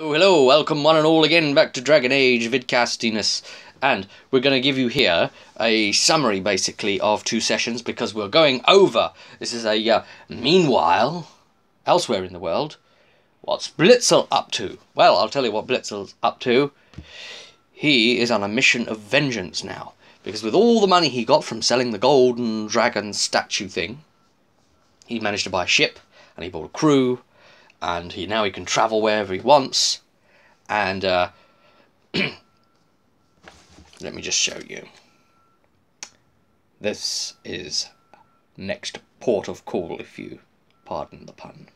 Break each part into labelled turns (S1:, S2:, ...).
S1: Oh, hello, welcome one and all again back to Dragon Age Vidcastiness, and we're going to give you here a summary basically of 2 sessions because we're going over. This is a meanwhile, elsewhere in the world, what's Blitzal up to? Well, I'll tell you what Blitzal's up to. He is on a mission of vengeance now, because with all the money he got from selling the golden dragon statue thing, he managed to buy a ship, and he bought a crew, and now he can travel wherever he wants. And let me just show you. This is next port of call, if you pardon the pun.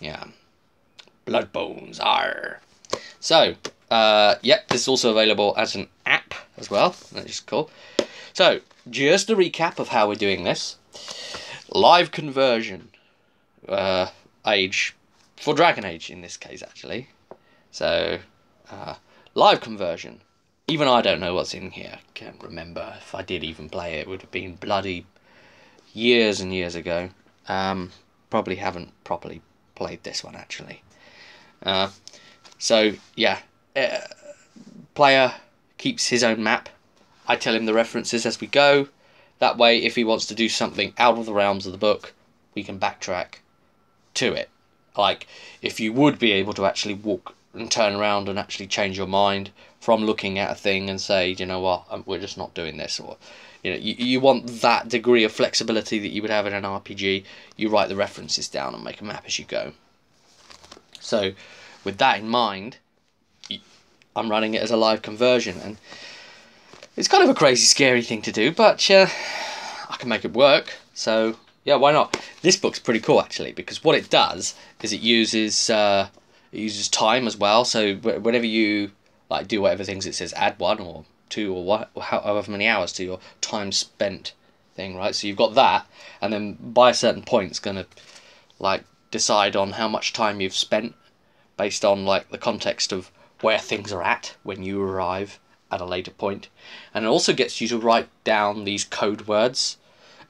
S1: Yeah, blood bones are. So, yep, this is also available as an app as well. That's just cool. So, just a recap of how we're doing this. Live conversion. Age for Dragon Age in this case, actually. So live conversion, even I don't know what's in here. Can't remember. If I did even play it, it would have been bloody years and years ago. Probably haven't properly played this one, actually. So yeah, player keeps his own map. I tell him the references as we go. That way, if he wants to do something out of the realms of the book, we can backtrack to it. Like, if you would be able to actually walk and turn around and actually change your mind from looking at a thing and say, you know what, we're just not doing this, or you know, you want that degree of flexibility that you would have in an RPG. You write the references down and make a map as you go. So with that in mind, I'm running it as a live conversion, and it's kind of a crazy scary thing to do, but I can make it work. So yeah, why not? This book's pretty cool, actually, because what it does is it uses time as well. So whenever you like do whatever things, it says add 1 or 2 or however many hours to your time spent thing, right? So you've got that, and then by a certain point, it's gonna like decide on how much time you've spent based on like the context of where things are at when you arrive at a later point, and it also gets you to write down these code words,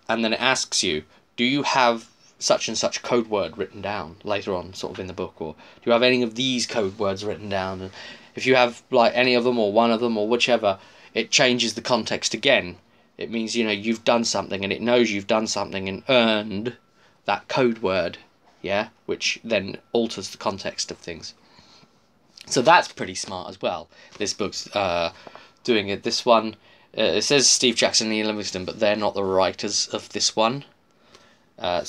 S1: and then it asks you, do you have such and such code word written down later on sort of in the book, or do you have any of these code words written down? And if you have like any of them or one of them or whichever, it changes the context again. It means, you know, you've done something, and it knows you've done something and earned that code word, yeah, which then alters the context of things. So that's pretty smart as well. This book's doing it. This one, it says Steve Jackson and Ian Livingstone, but they're not the writers of this one. But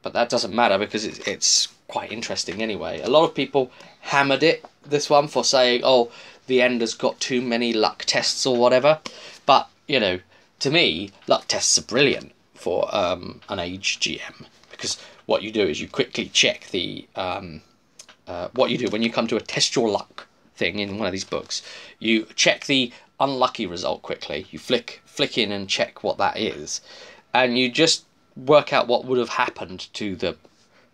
S1: that doesn't matter because it's quite interesting anyway. A lot of people hammered this one for saying, oh, the end has got too many luck tests or whatever. But, you know, to me, luck tests are brilliant for an Age GM, because what you do is you quickly check the what you do when you come to a test your luck thing in one of these books. You check the unlucky result quickly. You flick in and check what that is, and you just work out what would have happened to the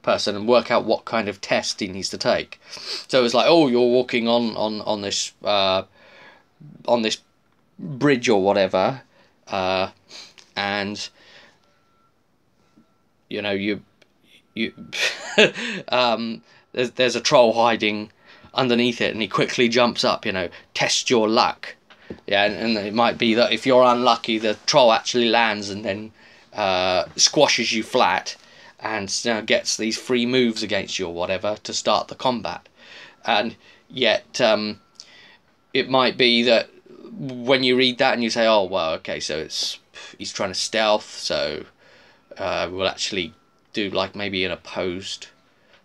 S1: person and work out what kind of test he needs to take. So it's like, oh, you're walking on this bridge or whatever, and you know you there's a troll hiding underneath it, and he quickly jumps up. You know, test your luck. Yeah, and it might be that if you're unlucky, the troll actually lands and then squashes you flat, and gets these free moves against you or whatever to start the combat. And yet it might be that when you read that and you say, oh well, okay, so he's trying to stealth, so we'll actually do like maybe an opposed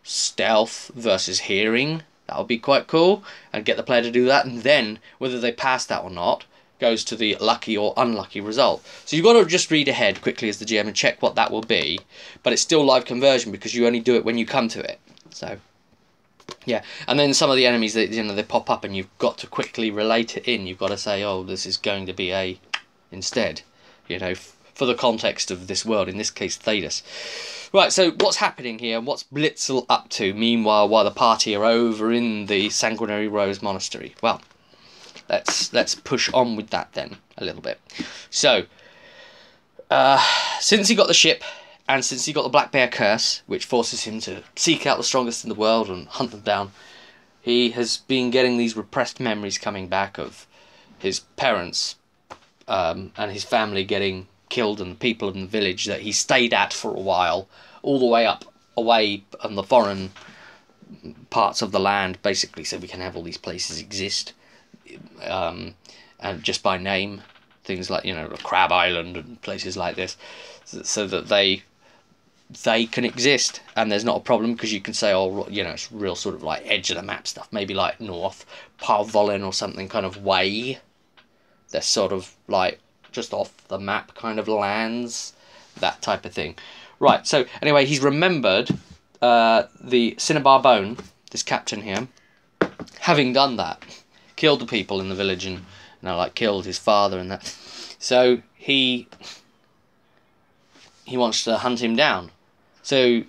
S1: stealth versus hearing. That would be quite cool, and get the player to do that, and then whether they pass that or not goes to the lucky or unlucky result. So you've got to just read ahead quickly as the GM and check what that will be, but it's still live conversion because you only do it when you come to it. So yeah, and then some of the enemies that, you know, they pop up and you've got to quickly relate it in. You've got to say, oh, this is going to be a instead, you know, for the context of this world, in this case Thedas. Right, so what's happening here? What's Blitzal up to meanwhile while the party are over in the Sanguinary Rose Monastery? Well, let's push on with that then a little bit. So since he got the ship And since he got the Black Bear curse, which forces him to seek out the strongest in the world and hunt them down, he has been getting these repressed memories coming back of his parents and his family getting killed, and the people in the village that he stayed at for a while, all the way up away on the foreign parts of the land, basically, so we can have all these places exist, and just by name, things like, you know, Crab Island and places like this, so that they can exist, and there's not a problem, because you can say, oh, you know, it's real sort of like edge of the map stuff, maybe like North Parvolin or something kind of way. They're sort of like just off the map kind of lands, that type of thing. Right, so anyway, he's remembered the Cinnabar Bone, this captain here, having done that, killed the people in the village, and, you know, like killed his father and that. So he wants to hunt him down. So,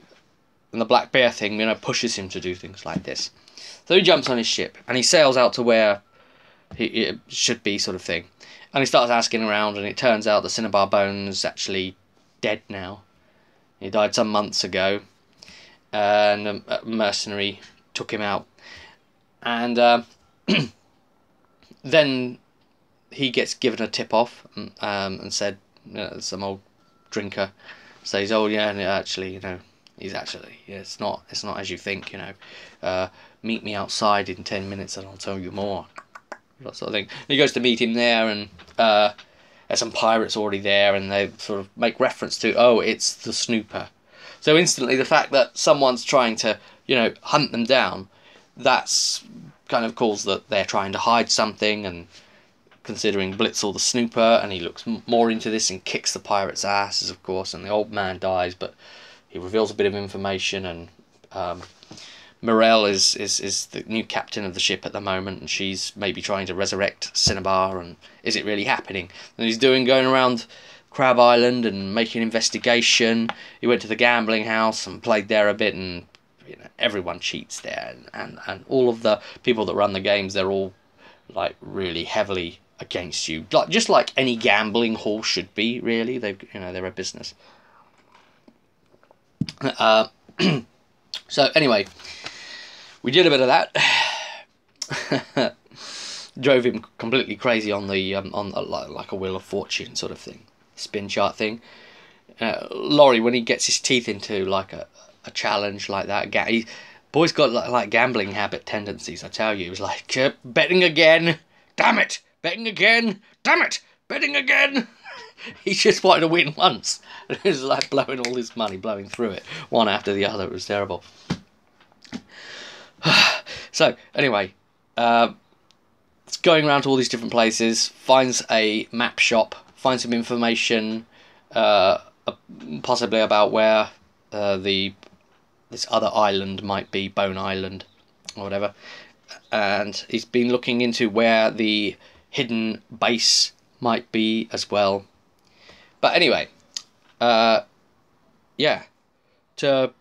S1: and the Black Bear thing, you know, pushes him to do things like this. So he jumps on his ship and he sails out to where it should be, sort of thing. And he starts asking around, and it turns out the Cinnabar Bone is actually dead now. He died some months ago, and a mercenary took him out. And then he gets given a tip-off and said, you know, some old drinker says, oh yeah, actually, you know, it's not as you think, you know, meet me outside in 10 minutes and I'll tell you more, that sort of thing. And he goes to meet him there, and there's some pirates already there, and they sort of make reference to, oh, it's the snooper. So instantly the fact that someone's trying to, you know, hunt them down, that's kind of calls that they're trying to hide something, and considering Blitzal the snooper, and he looks more into this and kicks the pirates' asses, of course, and the old man dies, but he reveals a bit of information, and Morel is the new captain of the ship at the moment, and she's maybe trying to resurrect Cinnabar, and is it really happening? And he's going around Crab Island and making an investigation. He went to the gambling house and played there a bit, and, you know, everyone cheats there, and all of the people that run the games, they're all like really heavily against you, like just like any gambling hall should be, really. They've, you know, they're a business. So anyway, we did a bit of that. Drove him completely crazy on the like a Wheel of Fortune sort of thing, spin chart thing. Laurie, when he gets his teeth into like a challenge like that, boy's got like gambling habit tendencies. I tell you, he was like, betting again, damn it, betting again, damn it, betting again. He just wanted to win once. It was like blowing all his money, blowing through it, one after the other. It was terrible. So, anyway, it's going around to all these different places, finds a map shop, finds some information, possibly about where this other island might be, Bone Island, or whatever. And he's been looking into where the hidden base might be as well. But anyway, yeah, to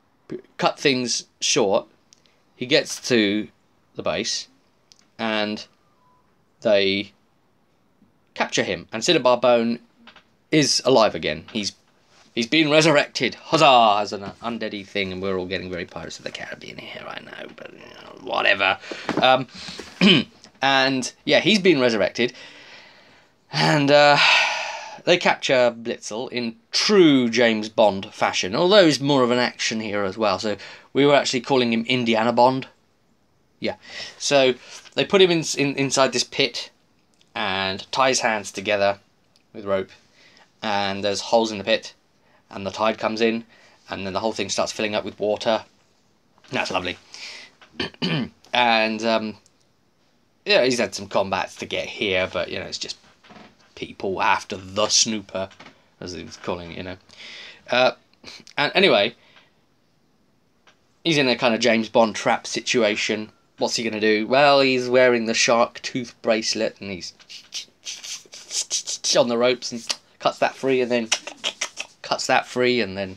S1: cut things short, he gets to the base, and they capture him, and Cinnabar Bone is alive again. He's been resurrected, huzzah, as an undeady thing, and we're all getting very Pirates of the Caribbean here, I know, but, you know, whatever. And yeah, he's been resurrected, and they capture Blitzal in true James Bond fashion, although he's more of an action hero as well. So we were actually calling him Indiana Bond. Yeah. So they put him inside this pit and tie his hands together with rope, and there's holes in the pit, and the tide comes in, and then the whole thing starts filling up with water. That's lovely. And yeah, he's had some combats to get here, but, you know, it's just people after the snooper, as he was calling it, you know. And anyway, he's in a kind of James Bond trap situation. What's he going to do? Well, he's wearing the shark tooth bracelet, and he's on the ropes and cuts that free, and then cuts that free, and then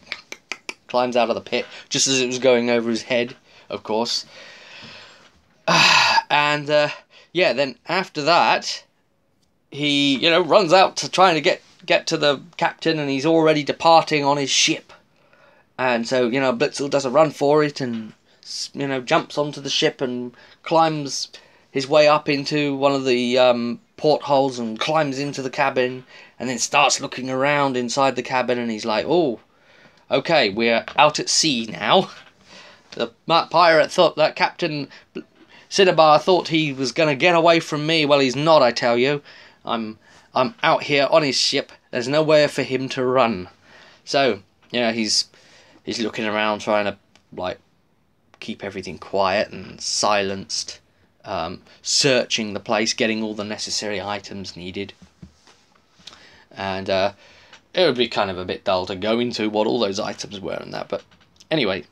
S1: climbs out of the pit just as it was going over his head, of course. And yeah, then after that, he, you know, runs out to trying to get to the captain, and he's already departing on his ship. And so, Blitzal does a run for it and, jumps onto the ship and climbs his way up into one of the portholes and climbs into the cabin and then starts looking around inside the cabin, and he's like, oh, okay, we're out at sea now. The pirate thought that Captain Cinnabar thought he was going to get away from me. Well, he's not, I tell you. I'm out here on his ship. There's nowhere for him to run. So, he's looking around trying to, like, keep everything quiet and silenced. Searching the place, getting all the necessary items needed. And it would be kind of a bit dull to go into what all those items were and that. But anyway,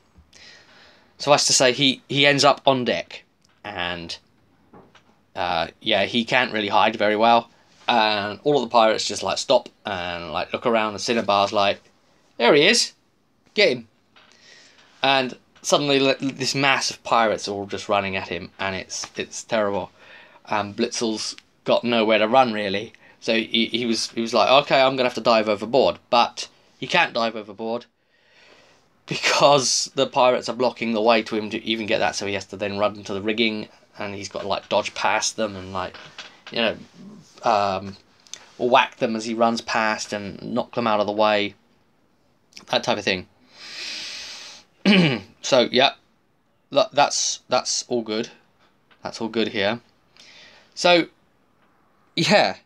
S1: suffice to say, he ends up on deck. And, he can't really hide very well. And all of the pirates just, like, stop and, like, look around. And Cinnabar's like, there he is. Get him. And suddenly this mass of pirates are all just running at him. And it's terrible. Blitzal's got nowhere to run, really. So he was like, okay, I'm going to have to dive overboard. But he can't dive overboard because the pirates are blocking the way to him to even get that. So he has to then run into the rigging, and he's got to, like, dodge past them and, like, whack them as he runs past and knock them out of the way. That type of thing. So, yeah, that's all good. That's all good here. So, yeah,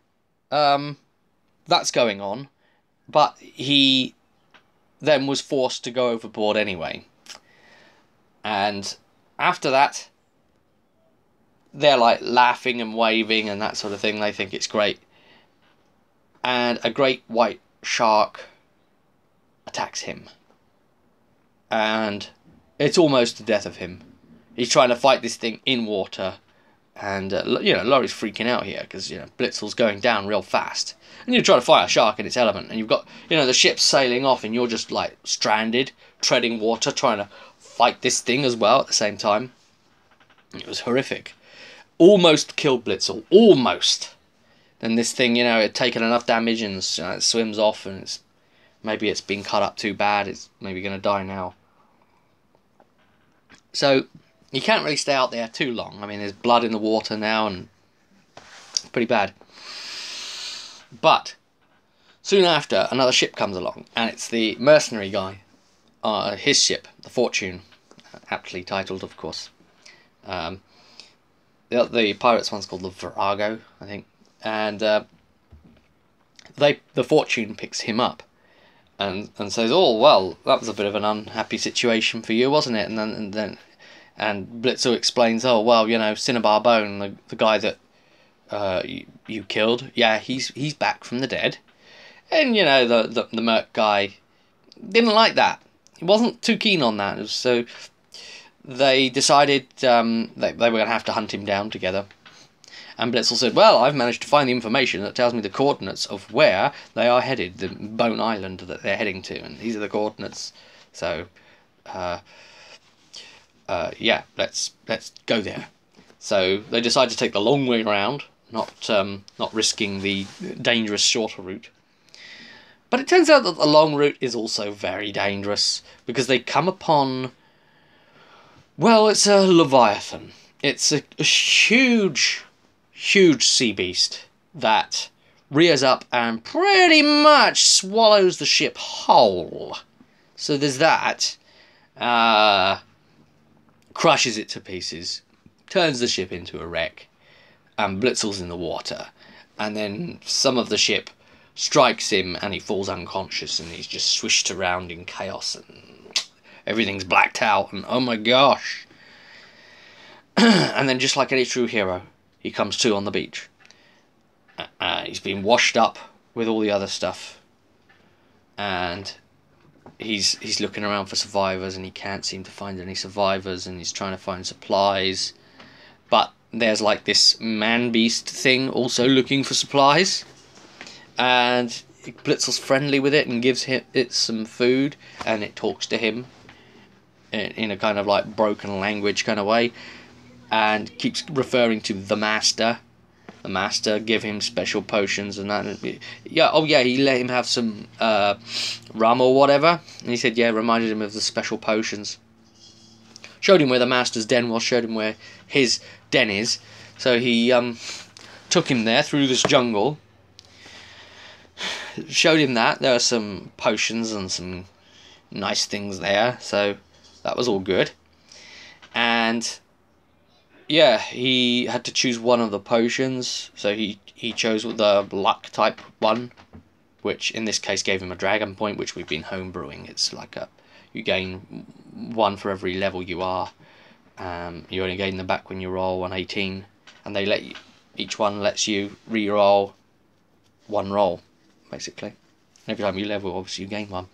S1: that's going on. But he then was forced to go overboard anyway. And after that, they're, like, laughing and waving and that sort of thing. They think it's great. And a great white shark attacks him. And it's almost the death of him. He's trying to fight this thing in water. And, Laurie's freaking out here because, Blitzal's going down real fast. And you're trying to fight a shark in its element. And you've got, the ship sailing off and you're just, like, stranded, treading water, trying to fight this thing as well at the same time. It was horrific. Almost killed Blitzal. Almost. Then this thing, had taken enough damage and it swims off, and maybe it's been cut up too bad. It's maybe going to die now. So you can't really stay out there too long. I mean, there's blood in the water now, and it's pretty bad. But soon after, another ship comes along, and it's the mercenary guy. His ship, the Fortune, aptly titled, of course. The pirates one's called the Virago, I think. And the Fortune picks him up and says, oh, well, that was a bit of an unhappy situation for you, wasn't it? And Blitzal explains, oh, well, Cinnabar Bone, the guy that you killed, yeah, he's back from the dead. And, the merc guy didn't like that. He wasn't too keen on that. So they decided they were going to have to hunt him down together. And Blitzal said, well, I've managed to find the information that tells me the coordinates of where they are headed, the Bone Island that they're heading to, and these are the coordinates. So, yeah, let's go there. So they decide to take the long way around, not risking the dangerous shorter route. But it turns out that the long route is also very dangerous, because they come upon, well, it's a Leviathan. It's a huge sea beast that rears up and pretty much swallows the ship whole. So there's that. Crushes it to pieces, turns the ship into a wreck, and Blitzal's in the water. And then some of the ship strikes him and he falls unconscious, and he's just swished around in chaos and everything's blacked out, and oh my gosh. And then, just like any true hero, he comes to on the beach. He's been washed up with all the other stuff, and he's looking around for survivors, and he can't seem to find any survivors, and he's trying to find supplies. But there's, like, this man-beast thing also looking for supplies, and Blitzal's friendly with it and gives it some food, and it talks to him in a kind of, like, broken language kind of way, and keeps referring to the master. the master, give him special potions and that. Yeah, oh yeah, he let him have some rum or whatever, and he said, yeah, reminded him of the special potions. Showed him where the master's den was, showed him where his den is. So he took him there through this jungle, showed him that there are some potions and some nice things there, so that was all good. And yeah, he had to choose one of the potions, so he chose the luck type one, which in this case gave him a dragon point, which we've been homebrewing. It's like you gain 1 for every level you are. You only gain them back when you roll 118, and they let you, each one lets you re-roll 1 roll, basically. And every time you level, obviously you gain 1.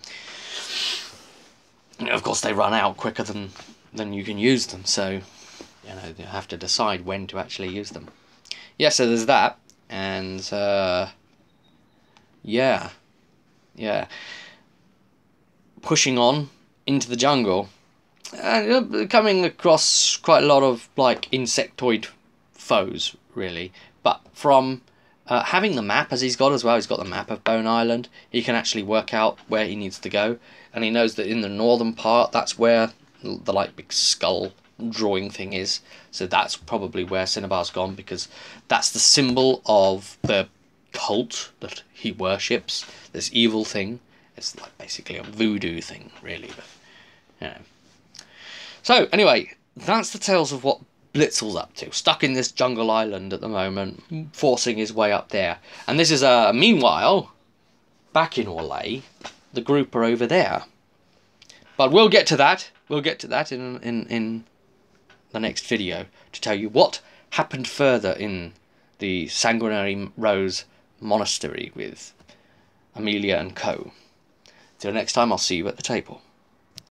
S1: And of course, they run out quicker than you can use them, so you have to decide when to actually use them. Yeah, so there's that, and yeah, pushing on into the jungle, and coming across quite a lot of like insectoid foes, really. But from having the map, as he's got as well, he's got the map of Bone Island. He can actually work out where he needs to go, and he knows that in the northern part, that's where the like big skull drawing thing is. So that's probably where Cinnabar's gone, because that's the symbol of the cult that he worships, this evil thing. It's like basically a voodoo thing, really, but So anyway, that's the tales of what Blitzal's up to, stuck in this jungle island at the moment, forcing his way up there. And this is meanwhile, back in Orlais, the group are over there. But we'll get to that. We'll get to that in the next video to tell you what happened further in the Sanguinary Rose Monastery with Amelia and co. Till next time, I'll see you at the table.